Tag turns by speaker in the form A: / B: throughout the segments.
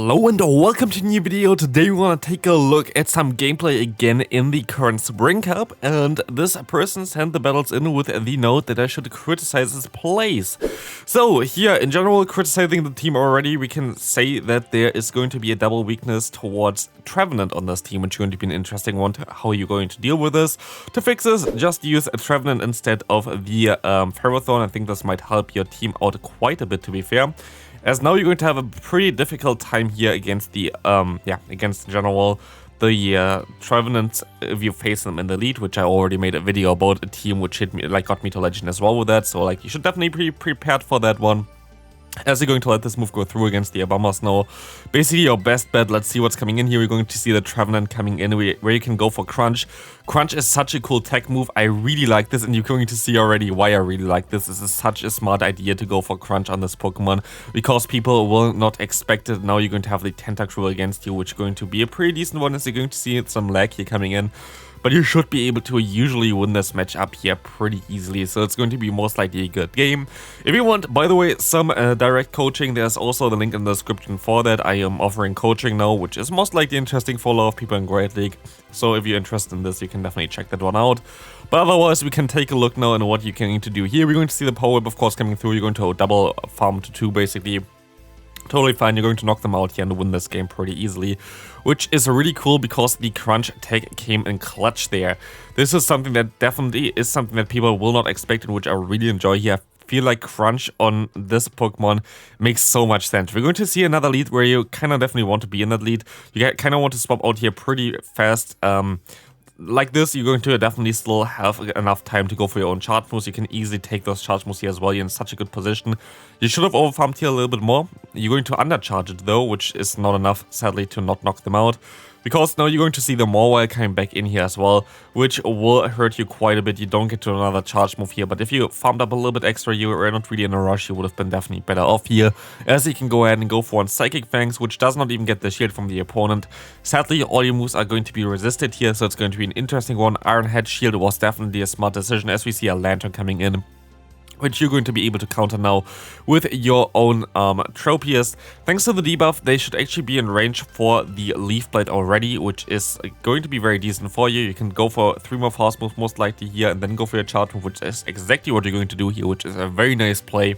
A: Hello and welcome to a new video. Today we want to take a look at some gameplay again in the current Spring Cup, and this person sent the battles in with the note that I should criticize his plays. So here, in general, criticizing the team already, we can say that there is going to be a double weakness towards Trevenant on this team, which is going to be an interesting one. How are you going to deal with this? To fix this, just use a Trevenant instead of the Ferrothorn. I think this might help your team out quite a bit, to be fair. As now you're going to have a pretty difficult time here against the, against in general, the Trevenant if you face them in the lead, which I already made a video about, a team which hit me, got me to Legend as well with that, so you should definitely be prepared for that one. As you're going to let this move go through against the Bombers now, basically your best bet. Let's see what's coming in here. We're going to see the Trevenant coming in where you can go for Crunch. Crunch is such a cool tech move. I really like this, and you're going to see already why I really like this. This is such a smart idea to go for Crunch on this Pokemon, because people will not expect it. Now you're going to have the Tentacruel against you, which is going to be a pretty decent one, as you're going to see some lag here coming in. But you should be able to usually win this match up here pretty easily, so it's going to be most likely a good game. If you want, by the way, some direct coaching, there's also the link in the description for that. I am offering coaching now, which is most likely interesting for a lot of people in Great League. So if you're interested in this, you can definitely check that one out. But otherwise, we can take a look now at what you can need to do here. We're going to see the Power Whip, of course, coming through. You're going to double farm to 2, basically. Totally fine, you're going to knock them out here and win this game pretty easily, which is really cool because the Crunch tech came in clutch there. This is something that definitely is something that people will not expect, and which I really enjoy here. I feel like Crunch on this Pokemon makes so much sense. We're going to see another lead where you kind of definitely want to be in that lead. You kind of want to swap out here pretty fast. Like this, you're going to definitely still have enough time to go for your own charge moves. You can easily take those charge moves here as well. You're in such a good position. You should have overfarmed here a little bit more. You're going to undercharge it though, which is not enough, sadly, to not knock them out. Because now you're going to see the Mawile coming back in here as well, which will hurt you quite a bit. You don't get to another charge move here, but if you farmed up a little bit extra, you were not really in a rush, you would have been definitely better off here, as you can go ahead and go for one Psychic Fangs, which does not even get the shield from the opponent. Sadly, all your moves are going to be resisted here, so it's going to be an interesting one. Iron Head Shield was definitely a smart decision, as we see a Lantern coming in, which you're going to be able to counter now with your own Tropius. Thanks to the debuff, they should actually be in range for the Leaf Blade already, which is going to be very decent for you. You can go for 3 more fast moves most likely here, and then go for your charge move, which is exactly what you're going to do here, which is a very nice play.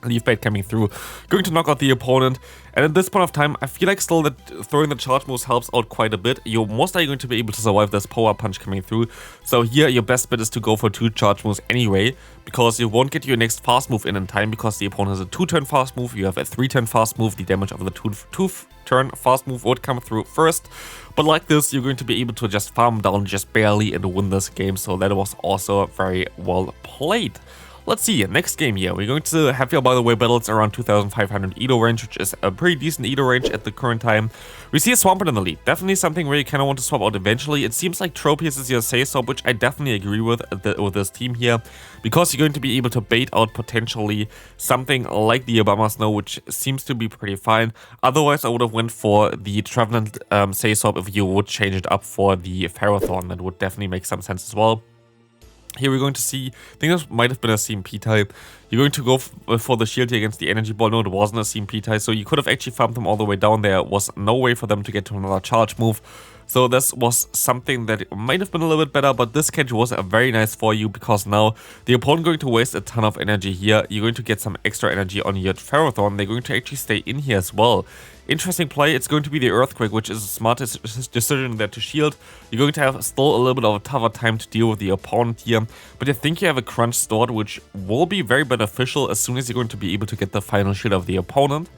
A: Leaf Blade coming through, going to knock out the opponent, and at this point of time, I feel like still that throwing the charge moves helps out quite a bit. You're most likely going to be able to survive this Power Punch coming through, so here your best bet is to go for 2 charge moves anyway, because you won't get your next fast move in time, because the opponent has a 2-turn fast move, you have a 3-turn fast move. The damage of the 2-turn fast move would come through first, but like this, you're going to be able to just farm down just barely and win this game, so that was also very well played. Let's see, next game here. We're going to have here, by the way, battles around 2500 Edo range, which is a pretty decent Edo range at the current time. We see a Swampert in the lead. Definitely something where you kind of want to swap out eventually. It seems like Tropius is your say-so, which I definitely agree with this team here, because you're going to be able to bait out potentially something like the Obama Snow, which seems to be pretty fine. Otherwise, I would have went for the Trevenant say-so if you would change it up for the Ferrothorn. That would definitely make some sense as well. Here we're going to see, I think this might have been a CMP type. You're going to go for the shield here against the Energy Ball. No, it wasn't a CMP type, so you could have actually farmed them all the way down. There was no way for them to get to another charge move. So this was something that might have been a little bit better, but this catch was very nice for you, because now the opponent going to waste a ton of energy here. You're going to get some extra energy on your Ferrothorn. They're going to actually stay in here as well. Interesting play. It's going to be the Earthquake, which is the smartest decision there to shield. You're going to have still a little bit of a tougher time to deal with the opponent here, but I think you have a Crunch stored, which will be very beneficial as soon as you're going to be able to get the final shield of the opponent.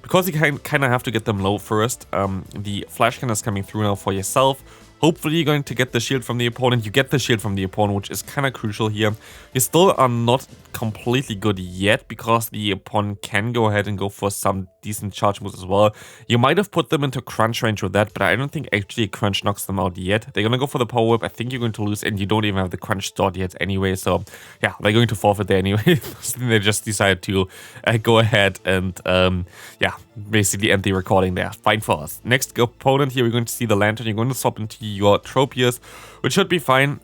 A: Because you kind of have to get them low first, the Flash Cannon is coming through now for yourself. Hopefully you're going to get the shield from the opponent. You get the shield from the opponent, which is kind of crucial here. You still are not completely good yet, because the opponent can go ahead and go for some decent charge moves as well. You might have put them into Crunch range with that, but I don't think actually Crunch knocks them out yet. They're going to go for the Power Whip. I think you're going to lose, and you don't even have the Crunch stored yet anyway. So yeah, they're going to forfeit there anyway. They just decided to go ahead and yeah, basically end the recording there. Fine for us. Next opponent here, we're going to see the Lantern. You're going to swap into your Tropius, which should be fine.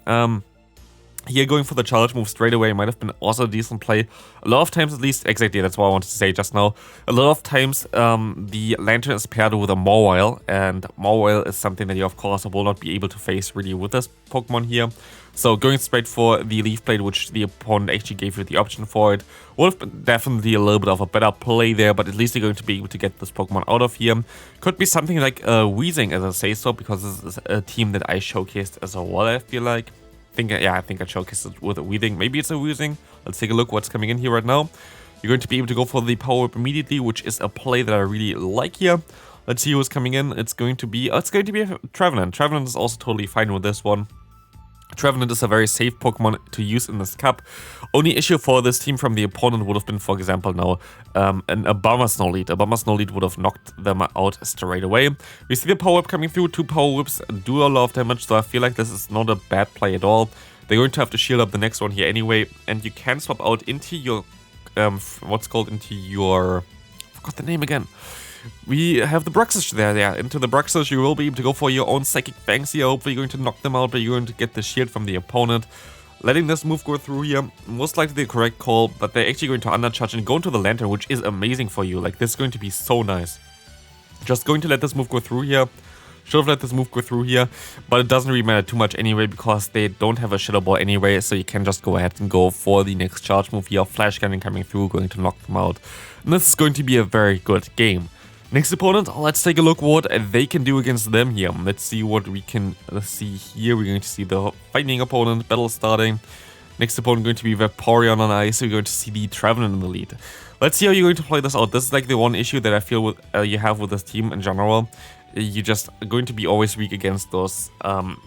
A: Here, going for the charge move straight away might have been also a decent play. A lot of times, at least, exactly, that's what I wanted to say just now. A lot of times, the Lantern is paired with a MEWeedle, and MEWeedle is something that you, of course, will not be able to face really with this Pokemon here. So going straight for the Leaf Blade, which the opponent actually gave you the option for it, would have been definitely a little bit of a better play there, but at least you're going to be able to get this Pokemon out of here. Could be something like Weezing, as I say so, because this is a team that I showcased as well, I feel like. I think I showcased it with a Weezing. Maybe it's a Weezing. Let's take a look what's coming in here right now. You're going to be able to go for the Power Whip immediately, which is a play that I really like here. Let's see who's coming in. It's going to be a Trevenant. Trevenant is also totally fine with this one. Trevenant is a very safe Pokemon to use in this cup. Only issue for this team from the opponent would have been, for example, now a Bomber Snow Lead. A Bomber Snow Lead would have knocked them out straight away. We see the Power Whip coming through. 2 Power Whips do a lot of damage, so I feel like this is not a bad play at all. They're going to have to shield up the next one here anyway, and you can swap out into your, I forgot the name again. We have the Bruxish there. Into the Bruxish, you will be able to go for your own Psychic Fangs here. Hopefully you're going to knock them out, but you're going to get the shield from the opponent. Letting this move go through here, most likely the correct call, but they're actually going to undercharge and go into the Lantern, which is amazing for you. Like, this is going to be so nice. Just going to let this move go through here. Should have let this move go through here, but it doesn't really matter too much anyway, because they don't have a Shadow Ball anyway, so you can just go ahead and go for the next charge move here. Flash Cannon coming through, going to knock them out. And this is going to be a very good game. Next opponent, let's take a look what they can do against them here. Let's see what we can see here. We're going to see the fighting opponent, battle starting. Next opponent going to be Vaporeon on ice. We're going to see the Trevenant in the lead. Let's see how you're going to play this out. This is like the one issue that I feel with, you have with this team in general. You're just going to be always weak against those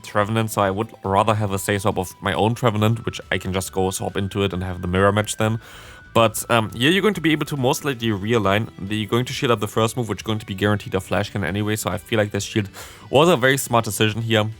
A: Trevenant, so I would rather have a say-swap of my own Trevenant, which I can just go swap into it and have the mirror match then. But here you're going to be able to most likely realign. You're going to shield up the first move, which is going to be guaranteed a Flash Cannon anyway, so I feel like this shield was a very smart decision here.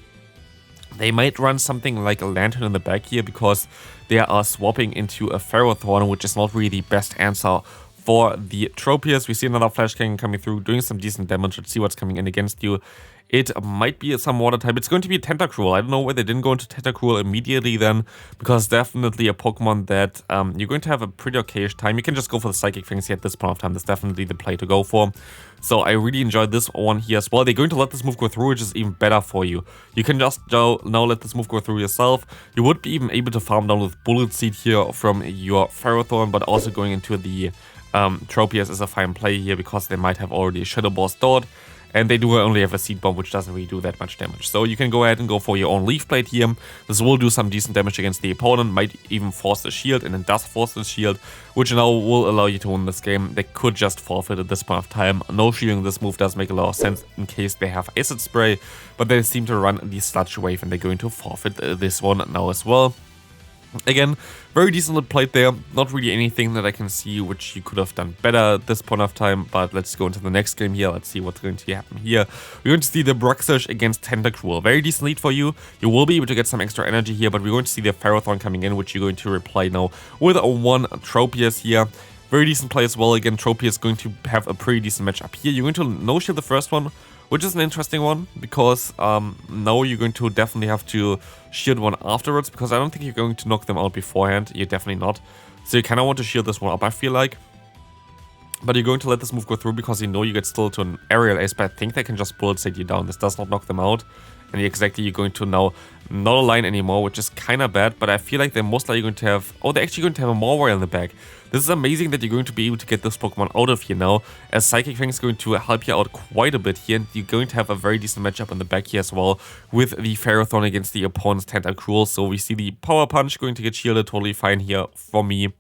A: They might run something like a Lantern in the back here, because they are swapping into a Ferrothorn, which is not really the best answer for the Tropius. We see another Flash Cannon coming through, doing some decent damage. Let's see what's coming in against you. It might be some water type. It's going to be Tentacruel. I don't know why they didn't go into Tentacruel immediately then, because definitely a Pokemon that you're going to have a pretty okayish time. You can just go for the Psychic Fangs here at this point of time. That's definitely the play to go for. So I really enjoyed this one here as well. They're going to let this move go through, which is even better for you. You can just now let this move go through yourself. You would be even able to farm down with Bullet Seed here from your Ferrothorn, but also going into the Tropius is a fine play here, because they might have already a Shadow Ball stored. And they do only have a Seed Bomb, which doesn't really do that much damage. So you can go ahead and go for your own Leaf Blade here. This will do some decent damage against the opponent, might even force the shield, and it does force the shield, which now will allow you to win this game. They could just forfeit at this point of time. No shielding this move does make a lot of sense in case they have Acid Spray, but they seem to run the Sludge Wave, and they're going to forfeit this one now as well. Again, very decently played there. Not really anything that I can see which you could have done better at this point of time, but let's go into the next game here. Let's see what's going to happen here. We're going to see the Bruxish against Tentacruel. Very decent lead for you. You will be able to get some extra energy here, but we're going to see the Ferrothorn coming in, which you're going to reply now with a 1 Tropius here. Very decent play as well. Again, Tropius is going to have a pretty decent matchup here. You're going to no-shield the first one, which is an interesting one, because now you're going to definitely have to shield one afterwards, because I don't think you're going to knock them out beforehand. You're definitely not. So you kind of want to shield this one up, I feel like. But you're going to let this move go through, because you know you get still to an Aerial Ace, but I think they can just Bullet Seed you down. This does not knock them out. And exactly, you're going to now not align anymore, which is kind of bad, but I feel like they're most likely going to have... Oh, they're actually going to have a MEWeedle in the back. This is amazing that you're going to be able to get this Pokemon out of here now, as Psychic Fang is going to help you out quite a bit here, and you're going to have a very decent matchup in the back here as well, with the Ferrothorn against the opponent's Tentacruel. So we see the Power Punch going to get shielded, totally fine here for me,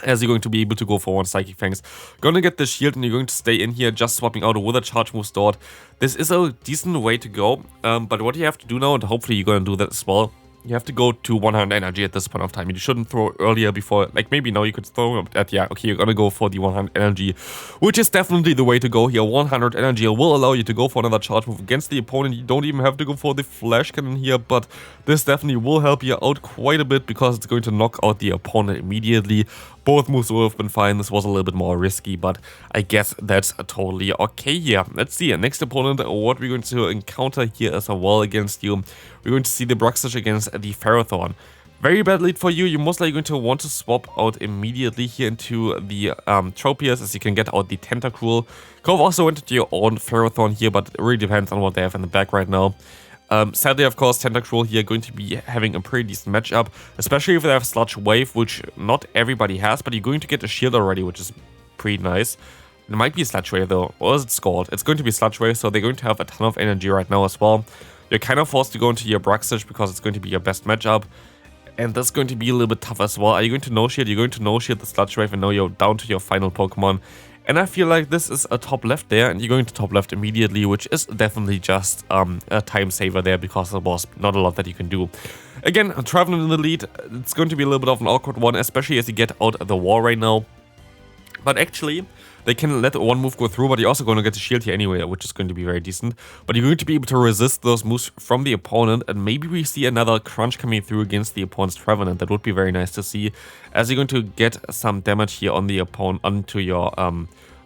A: as you're going to be able to go for 1 Psychic Fangs. Gonna get the shield, and you're going to stay in here, just swapping out with a charge move stored. This is a decent way to go, but what you have to do now, and hopefully you're gonna do that as well, you have to go to 100 energy at this point of time. You shouldn't throw earlier before, like maybe now you could throw at, yeah, okay, you're gonna go for the 100 energy, which is definitely the way to go here. 100 energy will allow you to go for another charge move against the opponent. You don't even have to go for the Flash Cannon here, but this definitely will help you out quite a bit, because it's going to knock out the opponent immediately. Both moves would have been fine. This was a little bit more risky, but I guess that's totally okay here. Let's see, next opponent, what we're going to encounter here as well against you. We're going to see the Bruxish against the Ferrothorn. Very bad lead for you. You're most likely going to want to swap out immediately here into the Tropius, as you can get out the Tentacruel. Could have also went into your own Ferrothorn here, but it really depends on what they have in the back right now. Sadly, of course, Tentacruel here going to be having a pretty decent matchup, especially if they have Sludge Wave, which not everybody has, but you're going to get a shield already, which is pretty nice. It might be Sludge Wave though, or is it Scald? It's going to be Sludge Wave, so they're going to have a ton of energy right now as well. You're kind of forced to go into your Bruxish because it's going to be your best matchup. And that's going to be a little bit tough as well. Are you going to no-shield? You're going to no-shield the Sludge Wave, and now you're down to your final Pokemon. And I feel like this is a top left there, and you're going to top left immediately, which is definitely just a time saver there, because there was not a lot that you can do. Again, Trevenant in the lead, it's going to be a little bit of an awkward one, especially as you get out the wall right now. But actually, they can let one move go through, but you're also going to get the shield here anyway, which is going to be very decent. But you're going to be able to resist those moves from the opponent, and maybe we see another crunch coming through against the opponent's Trevenant. That would be very nice to see, as you're going to get some damage here on the opponent, onto your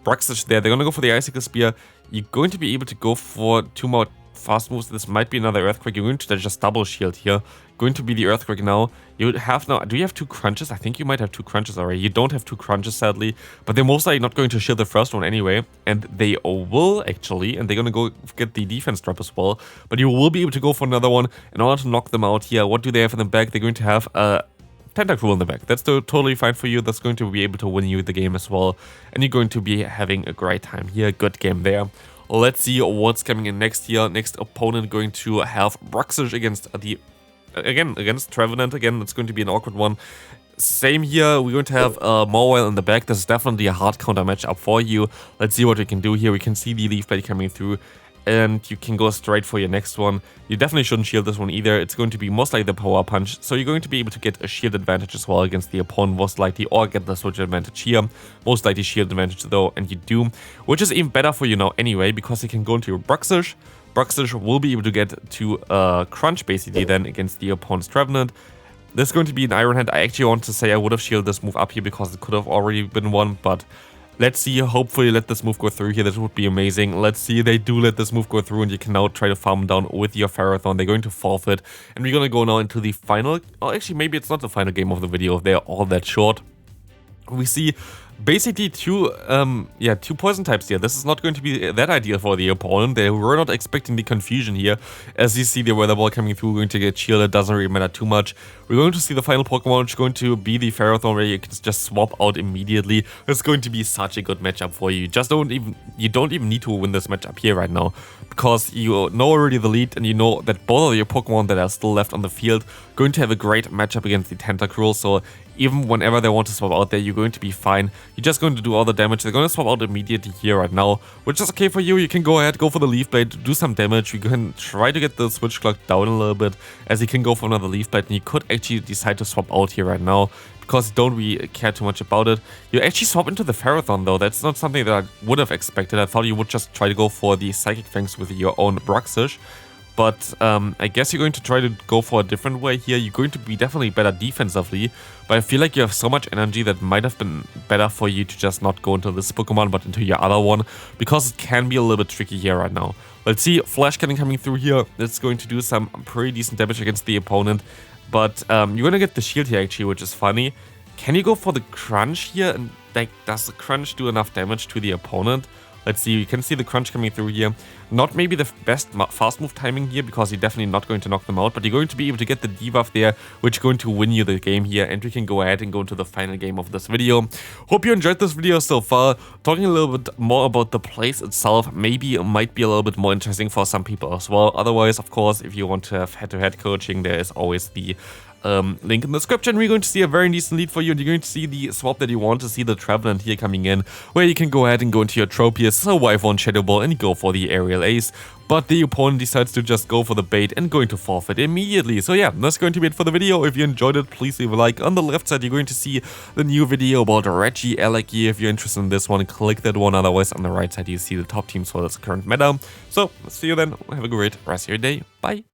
A: Bruxish there. They're going to go for the Icicle Spear. You're going to be able to go for 2 more fast moves. This might be another Earthquake. You're going to just double shield here. Going to be the Earthquake now. You would have now. Do you have 2 crunches? I think you might have 2 crunches already. You don't have 2 crunches, sadly, but they're most likely not going to shield the first one anyway. And they will actually, and they're going to go get the defense drop as well. But you will be able to go for another one in order to knock them out here. What do they have in the back? They're going to have a Tentacruel in the back. That's totally fine for you. That's going to be able to win you the game as well. And you're going to be having a great time here. Good game there. Let's see what's coming in next here. Next opponent going to have Bruxish against the... against Trevenant. Again, it's going to be an awkward one. Same here, we're going to have MEWeedle in the back. This is definitely a hard counter matchup for you. Let's see what we can do here. We can see the Leaf Blade coming through, and you can go straight for your next one. You definitely shouldn't shield this one either. It's going to be most likely the Power Punch, so you're going to be able to get a shield advantage as well against the opponent, most likely, or get the switch advantage here. Most likely shield advantage though, and you do, which is even better for you now anyway, because you can go into your Bruxish. Bruxish will be able to get to crunch basically then against the opponent's Trevenant. This is going to be an Iron Hand. I actually want to say I would have shielded this move up here because it could have already been one, but let's see. Hopefully let this move go through here. That would be amazing. Let's see. They do let this move go through, and you can now try to farm down with your Ferrothorn. They're going to forfeit, and we're going to go now into the final. Oh, actually, maybe it's not the final game of the video. They're all that short. We see basically two poison types here. This is not going to be that ideal for the opponent. They were not expecting the confusion here. As you see the Weather Ball coming through, going to get shielded. Doesn't really matter too much. We're going to see the final Pokemon, which is going to be the Ferrothorn, where you can just swap out immediately. It's going to be such a good matchup for you. You don't even need to win this matchup here right now, because you know already the lead, and you know that both of your Pokemon that are still left on the field going to have a great matchup against the Tentacruel. So even whenever they want to swap out there, you're going to be fine. You're just going to do all the damage. They're going to swap out immediately here right now, which is okay for you. You can go ahead, go for the Leaf Blade, do some damage. You can try to get the Switch Clock down a little bit, as you can go for another Leaf Blade, and you could actually decide to swap out here right now, because you don't really care too much about it. You actually swap into the Ferrothorn though. That's not something that I would have expected. I thought you would just try to go for the Psychic Fangs with your own Bruxish. But I guess you're going to try to go for a different way here. You're going to be definitely better defensively, but I feel like you have so much energy that might have been better for you to just not go into this Pokemon, but into your other one, because it can be a little bit tricky here right now. Let's see, Flash Cannon coming through here. It's going to do some pretty decent damage against the opponent, but you're going to get the shield here actually, which is funny. Can you go for the Crunch here? And like, does the Crunch do enough damage to the opponent? Let's see, you can see the Crunch coming through here. Not maybe the best fast move timing here, because you're definitely not going to knock them out, but you're going to be able to get the debuff there, which is going to win you the game here, and we can go ahead and go into the final game of this video. Hope you enjoyed this video so far. Talking a little bit more about the place itself, maybe it might be a little bit more interesting for some people as well. Otherwise, of course, if you want to have head-to-head coaching, there is always the link in the description. We're going to see a very decent lead for you, and you're going to see the swap that you want to see, the Trevenant here coming in, where you can go ahead and go into your Tropius, so Wyvern, Shadow Ball, and go for the Aerial Ace. But the opponent decides to just go for the bait and going to forfeit immediately. So yeah, that's going to be it for the video. If you enjoyed it, please leave a like. On the left side, you're going to see the new video about Reggie Alaki. If you're interested in this one, click that one. Otherwise, on the right side, you see the top teams for this current meta. So, see you then. Have a great rest of your day. Bye.